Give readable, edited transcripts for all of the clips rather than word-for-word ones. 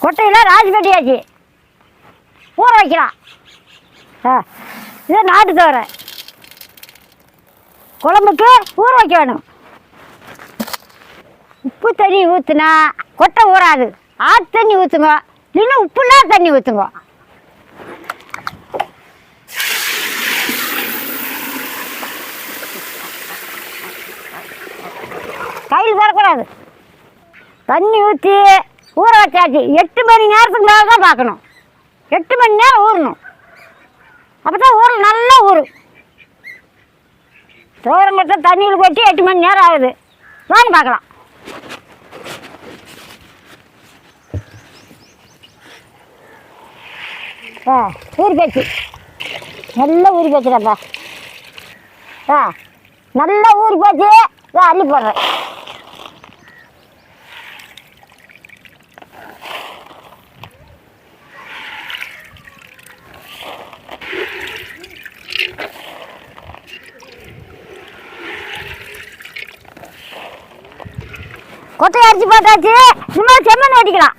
கொட்டையில் ராஜி கட்டியாச்சு, ஊற வைக்கலாம். இது நாட்டு தவிர குழம்புக்கு ஊற வைக்க வேணும். உப்பு தண்ணி ஊற்றுனா கொட்டை ஊறாது. ஆற்று தண்ணி ஊற்றுங்க, இல்லைன்னா உப்புனா தண்ணி ஊற்றுங்க. கையில் வரக்கூடாது. தண்ணி ஊற்றி ஊற வச்சாச்சு. 8 மணி நேரத்துக்கு மேலே தான் பார்க்கணும். 8 மணி நேரம் ஊறணும். அப்போ தான் ஊரில் நல்லா ஊறும். தோரங்கட்ட தண்ணியில் கொட்டி 8 மணி நேரம் ஆகுது. வாங்க பார்க்கலாம். ஊறி போச்சு, நல்லா ஊறி போச்சுடாப்பா. நல்லா ஊறி போச்சு. அள்ளி போடுறேன். கொட்டையை அரிசி போட்டாச்சு. இனிமேல் செம்மண் வெட்டிக்கலாம்.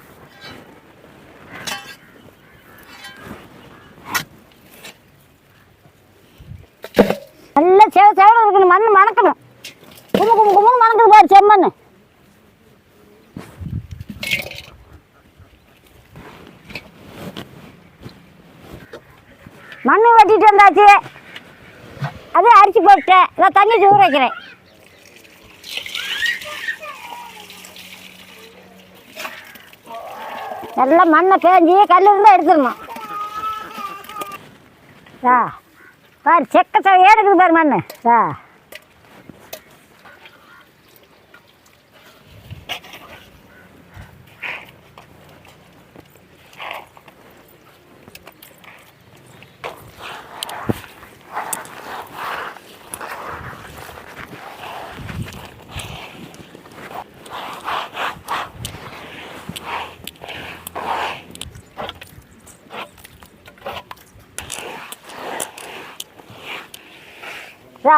நல்லா செவல இருக்கணும். மண் மணக்கணும். கும்பு மணக்குது பாரு செம்மண். மண் வெட்டிட்டு வந்தாச்சு. அதே அரிசி போட்டேன். நான் தண்ணி ஊற வைக்கிறேன். நல்லா மண்ணை பேஞ்சி கல் இருந்தால் எடுத்துடணும். பாரு செக்க ஏடுக்குது பாரு மண்.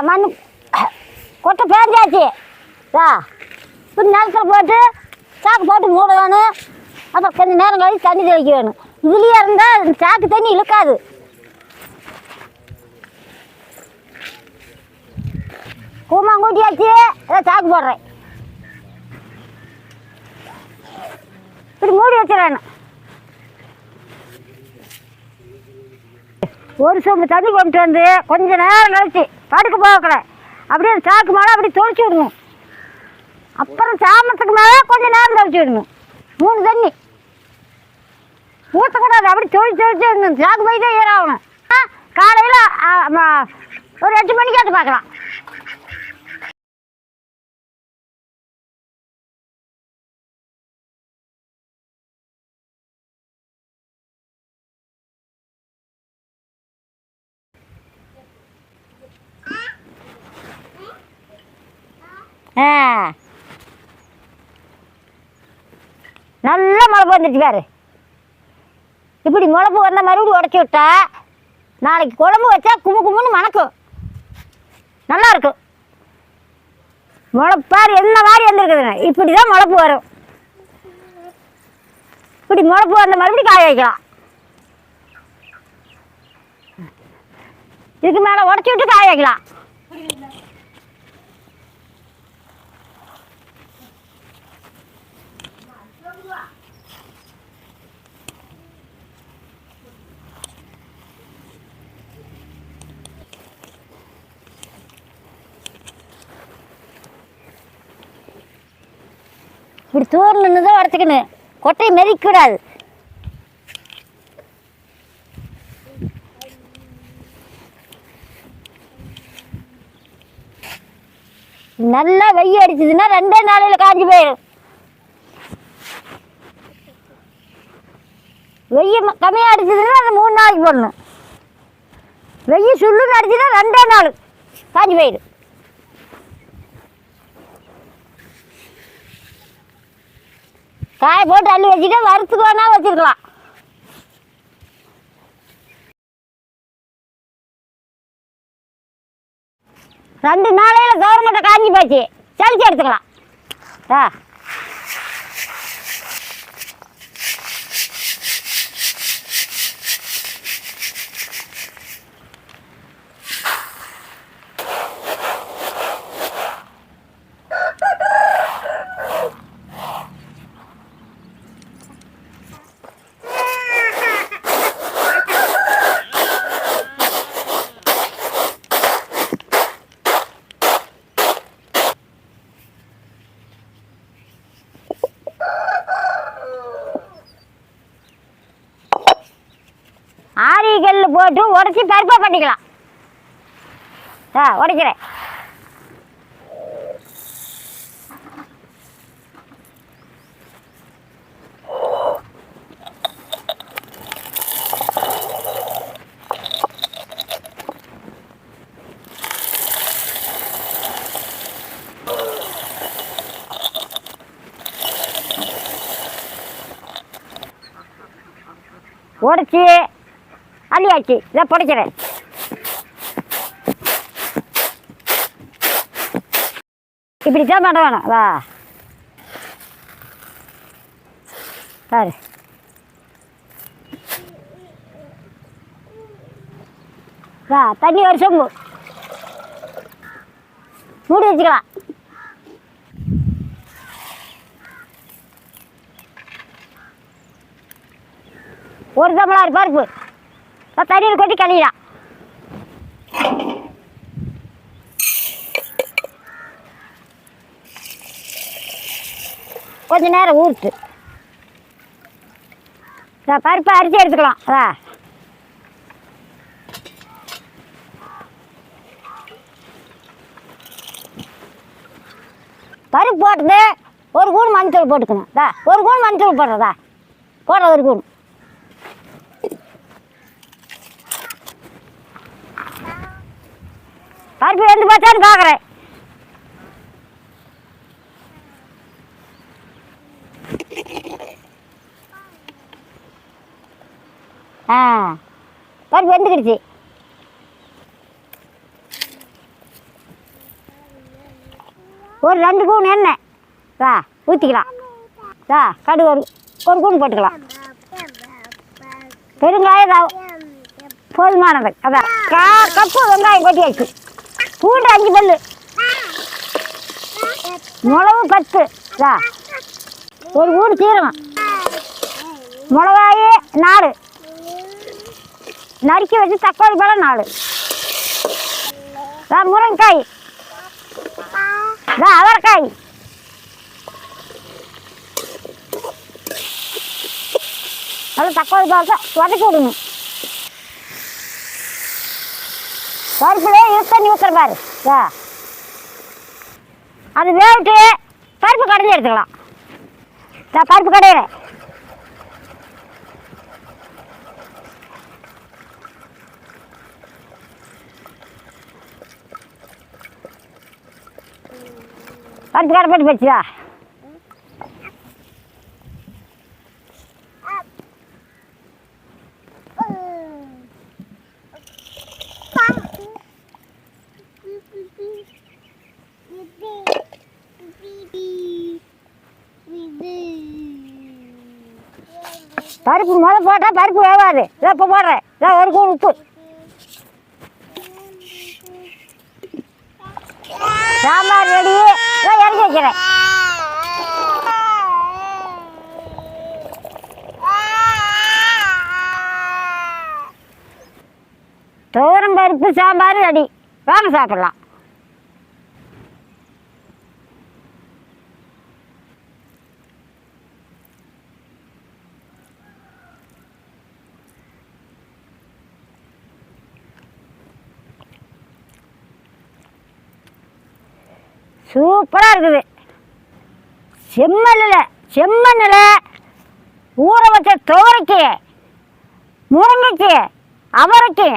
மண் கொட்டை பேஞ்சாச்சு. இப்படி நிலத்தில் போட்டு சாக்கு போட்டு மூட வேணும். அப்புறம் கொஞ்சம் நேரம் கழிச்சு தண்ணி தெளிக்க வேணும். இதுலேயே இருந்தால் சாக்கு தண்ணி இழுக்காது. கூமாங்கூட்டியாச்சு. அதான் சாக்கு போடுறேன். இப்படி மூடி வச்சிடணும். ஒரு சொம்பு தண்ணி கொண்டு வந்து கொஞ்சம் நேரம் கழிச்சு படுக்க போகக்கூடாது. அப்படியே சாக்கு மேலே அப்படி தொளிச்சு விடணும். அப்புறம் சாமத்துக்கு மேலே கொஞ்சம் நேரம் தொளிச்சு விடணும். 3 தண்ணி ஊற்றக்கூடாது. அப்படி தொளிச்சு விடணும். சாக்கு போய் தான் ஈராகணும். காலையில் ஒரு 8 மணிக்கு வந்து பார்க்கலாம். நல்லா முளப்பு வந்துடுச்சு பாரு. இப்படி முளப்பு வந்த மறுபடியும் உடச்சி விட்டா நாளைக்கு குழம்பு வச்சா கும்முன்னு மணக்கும். நல்லா இருக்கும். முளப்பாரு என்ன மாதிரி வந்துருக்குதுங்க. இப்படி தான் முளப்பு வரும். இப்படி முளப்பு வந்த மறுபடியும் காய வைக்கலாம். இதுக்கு மேலே உடச்சி விட்டு காய வைக்கலாம். இப்படி தூர் நின்று தான் வறுத்துக்கணும். கொட்டையை மெதிக்கூடாது. நல்லா வெய்ய அடிச்சதுன்னா 2 நாளையில் காஞ்சி போயிடும். வெய்ய கம்மியாக அடிச்சதுன்னா அது 3 நாளைக்கு போடணும். வெய்ய சுள்ளுன்னு அடிச்சுன்னா 2 நாள் காஞ்சி போயிடும். காய போட்டு அள்ளி வச்சுட்டு வறுத்துக்கு வேணா வச்சுருக்கலாம். ரெண்டு நாளையில் கவர்மெண்ட்டை காஞ்சி போச்சு, சளிச்சு எடுத்துக்கலாம். போட்டு உடச்சி பருப்பாக பண்ணிக்கலாம். உடைக்கிறேன். உடச்சி அள்ளியாச்சு. இதை புடைக்கிறேன். இப்படித்தான் பண்ண வேணும். சார் தண்ணி ஒரு சொம்பு மூடி வச்சுக்கலாம். ஒரு டம்ளர் பருப்பு தண்ணியில் கொட்டி கழுவிடலாம். கொஞ்சம் நேரம் ஊறுத்து பருப்பை அரிசி எடுத்துக்கலாம். பருப்பு போட்டது ஒரு கூண் மஞ்சள் போட்டுக்கணும். ஒரு கூண் மஞ்சள் போடுறதா போடுற ஒரு கூண். பருப்பு வெந்து போச்சான்னு பார்க்குறேன். பருப்பு வெந்துக்கிடுச்சு. ஒரு 2 கூண் எண்ணெய் ஊற்றிக்கலாம். கடுகு ஒரு கூண் போட்டுக்கலாம். பெருங்காயம் போதுமானது. கப்பு வெங்காயம் கொட்டியாச்சு. பூண்டு 5 பல்லு, மிளகு 10, ஒரு கூண் சீரகம், மிளகாய் 4, நறுக்கி வச்சு தக்காளி பழம் 4, முருங்கைக்காய், அவரைக்காய், நல்லா தக்காளி பழத்தை வதக்கி விடணும். பருப்புலே தண்ணி ஊற்றுற பாரு. அது வேவிட்டு பருப்பு கடைஞ்சி எடுத்துக்கலாம். பருப்பு கடையிற பருப்பு கடை போட்டு போச்சுதா. பருப்பு போட்டால் பருப்பு வேகாது. இப்போ போடுறேன். ஒரு கூண் உப்பு. சாம்பார் ரெடி. இறக்கி வைக்கிறேன். துவரம் பருப்பு சாம்பார் ரெடி. வாங்க சாப்பிடலாம். சூப்பராக இருக்குது. செம்மண்ணில் ஊற வச்ச துவரைக்கு, முருங்கைக்கு, அவரைக்கு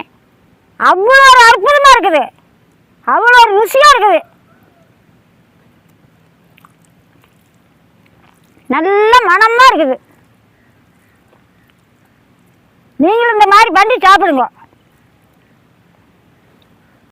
அவ்வளோ ஒரு அற்புதமாக இருக்குது. அவ்வளோ ஒரு ருசியாக இருக்குது. நல்ல மணமாக இருக்குது. நீங்களும் இந்த மாதிரி பண்ணி சாப்பிடுங்க.